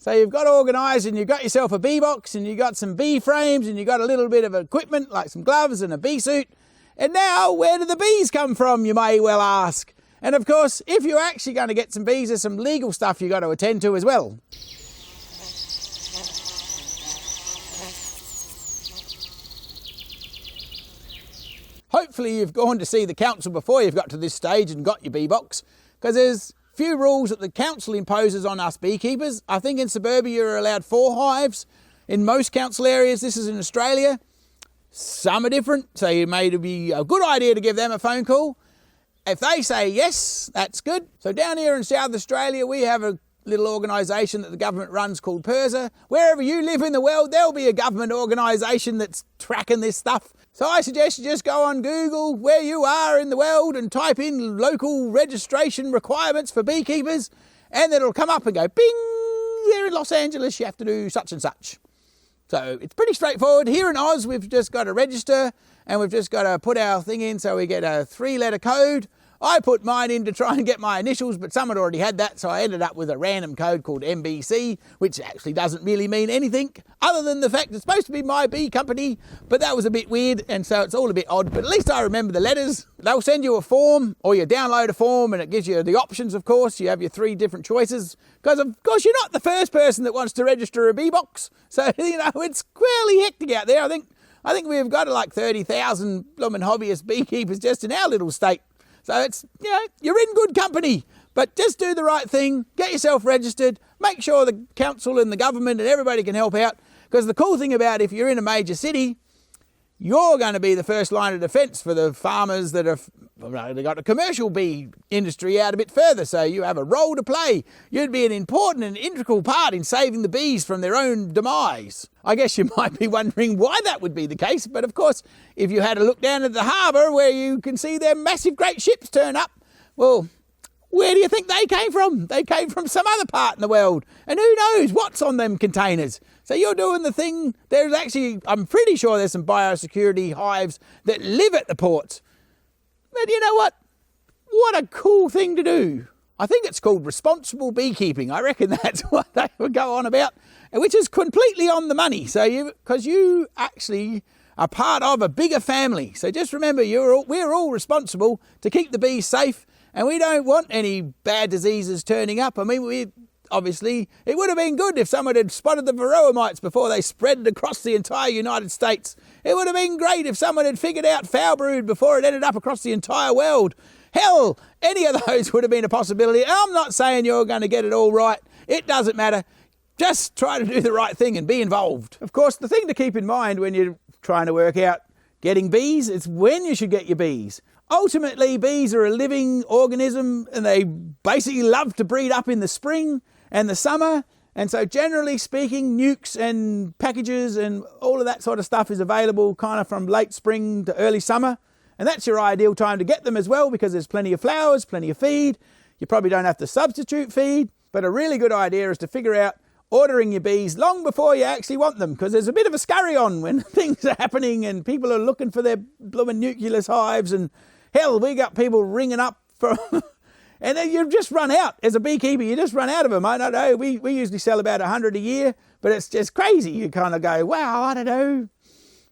So you've got organised and you've got yourself a bee box and you've got some bee frames and you've got a little bit of equipment like some gloves and a bee suit. And now, where do the bees come from, you may well ask? And of course, if you're actually going to get some bees, there's some legal stuff you've got to attend to as well. Hopefully you've gone to see the council before you've got to this stage and got your bee box, because there's few rules that the council imposes on us beekeepers. I think in suburbia you're allowed 4 hives. In most council areas, this is in Australia. Some are different, so it may be a good idea to give them a phone call. If they say yes, that's good. So down here in South Australia, we have a little organisation that the government runs called PIRSA. Wherever you live in the world, there'll be a government organisation that's tracking this stuff. So I suggest you just go on Google where you are in the world and type in local registration requirements for beekeepers, and it'll come up and go, bing, there in Los Angeles you have to do such and such. So it's pretty straightforward. Here in Oz, we've just got to register and we've just got to put our thing in, so we get a 3-letter code. I put mine in to try and get my initials, but someone already had that, so I ended up with a random code called MBC, which actually doesn't really mean anything other than the fact it's supposed to be my bee company, but that was a bit weird, and so it's all a bit odd, but at least I remember the letters. They'll send you a form, or you download a form, and it gives you the options, of course. You have your 3 different choices, because of course you're not the first person that wants to register a bee box, so you know, it's fairly hectic out there. I think we've got like 30,000 blooming hobbyist beekeepers just in our little state. So it's, you know, you're in good company, but just do the right thing, get yourself registered, make sure the council and the government and everybody can help out, because the cool thing about if you're in a major city, you're going to be the first line of defence for the farmers that have got a commercial bee industry out a bit further, so you have a role to play. You'd be an important and integral part in saving the bees from their own demise. I guess you might be wondering why that would be the case, but of course, if you had a look down at the harbour where you can see their massive great ships turn up, well, where do you think they came from? They came from some other part in the world, and who knows what's on them containers. So you're doing the thing. There's actually, I'm pretty sure there's some biosecurity hives that live at the ports. But you know what? What a cool thing to do. I think it's called responsible beekeeping. I reckon that's what they would go on about, which is completely on the money. So because you actually are part of a bigger family. So just remember, we're all responsible to keep the bees safe, and we don't want any bad diseases turning up. I mean, obviously, it would have been good if someone had spotted the Varroa Mites before they spread across the entire United States. It would have been great if someone had figured out foul brood before it ended up across the entire world. Hell, any of those would have been a possibility. I'm not saying you're going to get it all right. It doesn't matter. Just try to do the right thing and be involved. Of course, the thing to keep in mind when you're trying to work out getting bees is when you should get your bees. Ultimately, bees are a living organism and they basically love to breed up in the spring and the summer. And so generally speaking, nukes and packages and all of that sort of stuff is available kind of from late spring to early summer. And that's your ideal time to get them as well, because there's plenty of flowers, plenty of feed. You probably don't have to substitute feed. But a really good idea is to figure out ordering your bees long before you actually want them, because there's a bit of a scurry on when things are happening and people are looking for their blooming nucleus hives. And hell, we got people ringing up for... And then you just run out. As a beekeeper, you just run out of them. I don't know, we usually sell about 100 a year, but it's just crazy. You kind of go, wow, I don't know.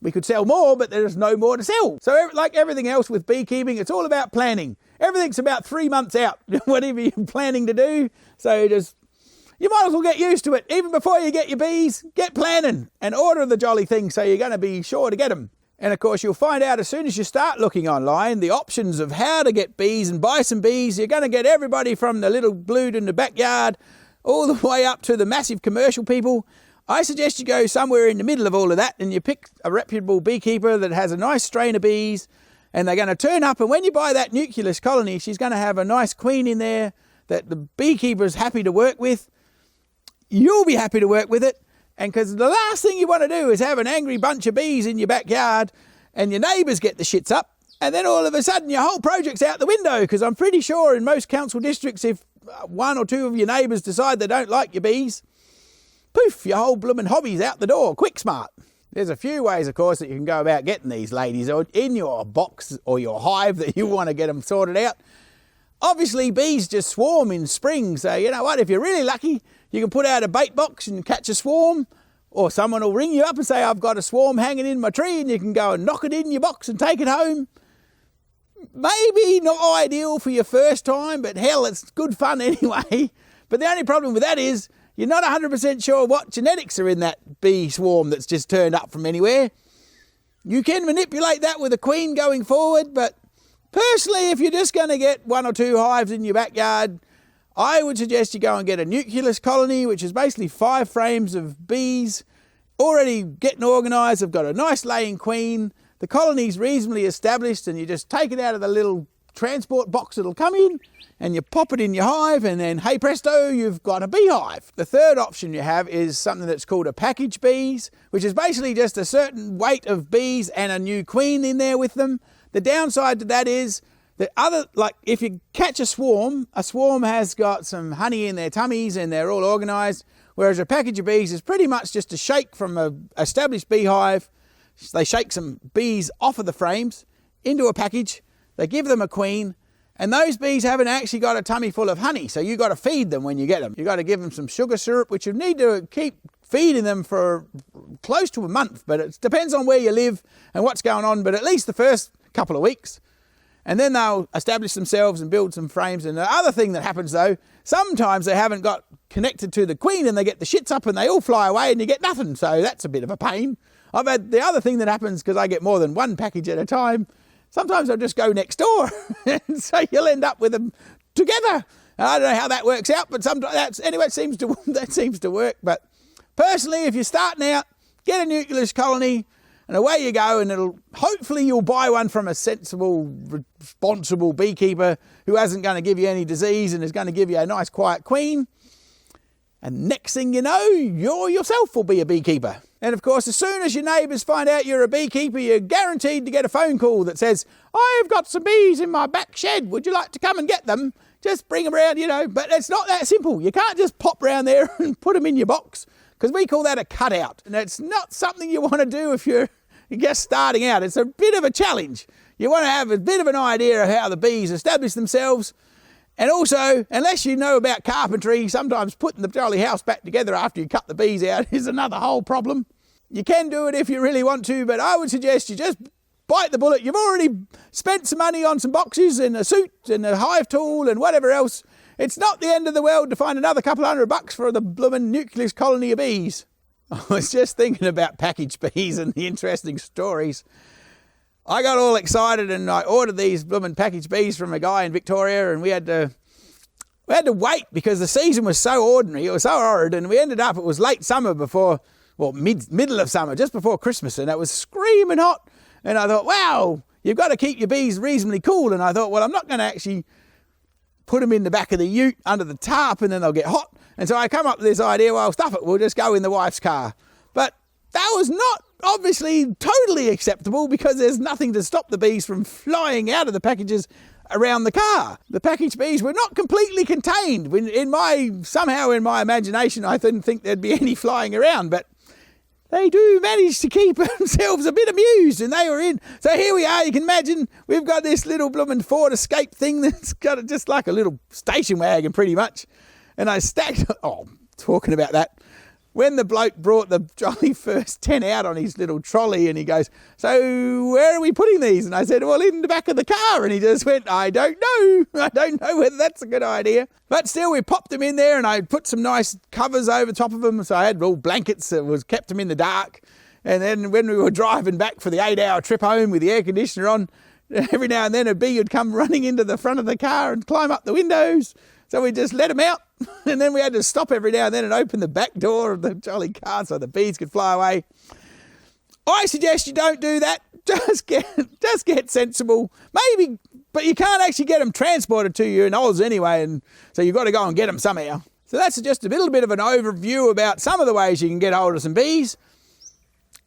We could sell more, but there's no more to sell. So like everything else with beekeeping, it's all about planning. Everything's about 3 months out, whatever you're planning to do. So you might as well get used to it. Even before you get your bees, get planning and order the jolly thing so you're going to be sure to get them. And of course, you'll find out as soon as you start looking online, the options of how to get bees and buy some bees. You're going to get everybody from the little blued in the backyard all the way up to the massive commercial people. I suggest you go somewhere in the middle of all of that and you pick a reputable beekeeper that has a nice strain of bees, and they're going to turn up. And when you buy that nucleus colony, she's going to have a nice queen in there that the beekeeper's happy to work with. You'll be happy to work with it. And because the last thing you want to do is have an angry bunch of bees in your backyard and your neighbours get the shits up, and then all of a sudden your whole project's out the window, because I'm pretty sure in most council districts, if 1 or 2 of your neighbours decide they don't like your bees, poof, your whole blooming hobby's out the door, quick smart. There's a few ways, of course, that you can go about getting these ladies in your box or your hive that you want to get them sorted out. Obviously, bees just swarm in spring, so you know what, if you're really lucky, You can put out a bait box and catch a swarm, or someone will ring you up and say, I've got a swarm hanging in my tree, and you can go and knock it in your box and take it home. Maybe not ideal for your first time, but hell, it's good fun anyway. But the only problem with that is you're not 100% sure what genetics are in that bee swarm that's just turned up from anywhere. You can manipulate that with a queen going forward, but personally, if you're just going to get 1 or 2 hives in your backyard, I would suggest you go and get a nucleus colony, which is basically 5 frames of bees already getting organised. They've got a nice laying queen. The colony's reasonably established, and you just take it out of the little transport box it'll come in, and you pop it in your hive, and then hey presto, you've got a beehive. The third option you have is something that's called a package bees, which is basically just a certain weight of bees and a new queen in there with them. The downside to that is that if you catch a swarm has got some honey in their tummies and they're all organised, whereas a package of bees is pretty much just a shake from an established beehive. They shake some bees off of the frames into a package, they give them a queen, and those bees haven't actually got a tummy full of honey, so you've got to feed them when you get them. You've got to give them some sugar syrup, which you need to keep feeding them for close to a month, but it depends on where you live and what's going on, but at least the first couple of weeks. And then they'll establish themselves and build some frames. And the other thing that happens though, sometimes they haven't got connected to the queen and they get the shits up and they all fly away and you get nothing. So that's a bit of a pain. I've had the other thing that happens, because I get more than one package at a time, sometimes I'll just go next door. And so you'll end up with them together. And I don't know how that works out, but sometimes that seems to work. But personally, if you're starting out, get a nucleus colony, and away you go, and hopefully you'll buy one from a sensible, responsible beekeeper who isn't going to give you any disease and is going to give you a nice quiet queen. And next thing you know, you yourself will be a beekeeper. And of course, as soon as your neighbours find out you're a beekeeper, you're guaranteed to get a phone call that says, I've got some bees in my back shed, would you like to come and get them? Just bring them around, but it's not that simple. You can't just pop around there and put them in your box, because we call that a cutout. And it's not something you want to do if you're just starting out. It's a bit of a challenge. You want to have a bit of an idea of how the bees establish themselves. And also, unless you know about carpentry, sometimes putting the jolly house back together after you cut the bees out is another whole problem. You can do it if you really want to, but I would suggest you just bite the bullet. You've already spent some money on some boxes and a suit and a hive tool and whatever else. It's not the end of the world to find another couple $100 for the bloomin' nucleus colony of bees. I was just thinking about package bees and the interesting stories. I got all excited and I ordered these blooming package bees from a guy in Victoria, and we had to wait because the season was so ordinary, it was so horrid, and we ended up, it was late summer middle of summer, just before Christmas, and it was screaming hot. And I thought, wow, you've got to keep your bees reasonably cool. And I thought, well, I'm not going to actually put them in the back of the ute under the tarp and then they'll get hot. And so I come up with this idea, well, stuff it, we'll just go in the wife's car. But that was not obviously totally acceptable, because there's nothing to stop the bees from flying out of the packages around the car. The package bees were not completely contained. Somehow in my imagination, I didn't think there'd be any flying around, but they do manage to keep themselves a bit amused, and they were in. So here we are, you can imagine, we've got this little blooming Ford Escape thing that's got just like a little station wagon pretty much. And I stacked, talking about that, when the bloke brought the jolly first 10 out on his little trolley, and he goes, so where are we putting these? And I said, well, in the back of the car. And he just went, I don't know. I don't know whether that's a good idea. But still, we popped them in there, and I put some nice covers over top of them. So I had all blankets that kept them in the dark. And then when we were driving back for the 8-hour trip home with the air conditioner on, every now and then a bee would come running into the front of the car and climb up the windows. So we just let them out, and then we had to stop every now and then and open the back door of the jolly car so the bees could fly away. I suggest you don't do that. Just get sensible. Maybe, but you can't actually get them transported to you in Oz anyway, and so you've got to go and get them somehow. So that's just a little bit of an overview about some of the ways you can get hold of some bees.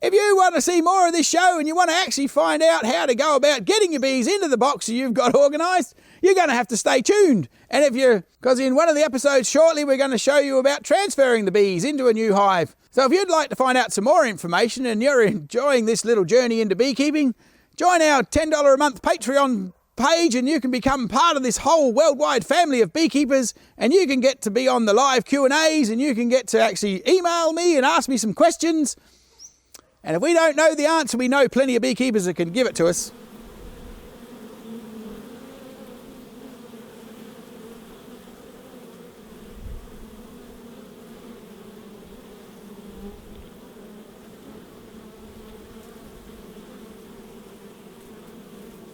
If you want to see more of this show and you want to actually find out how to go about getting your bees into the box that you've got organised, you're going to have to stay tuned. And because in one of the episodes shortly, we're going to show you about transferring the bees into a new hive. So if you'd like to find out some more information and you're enjoying this little journey into beekeeping, join our $10 a month Patreon page and you can become part of this whole worldwide family of beekeepers, and you can get to be on the live Q&As, and you can get to actually email me and ask me some questions. And if we don't know the answer, we know plenty of beekeepers that can give it to us.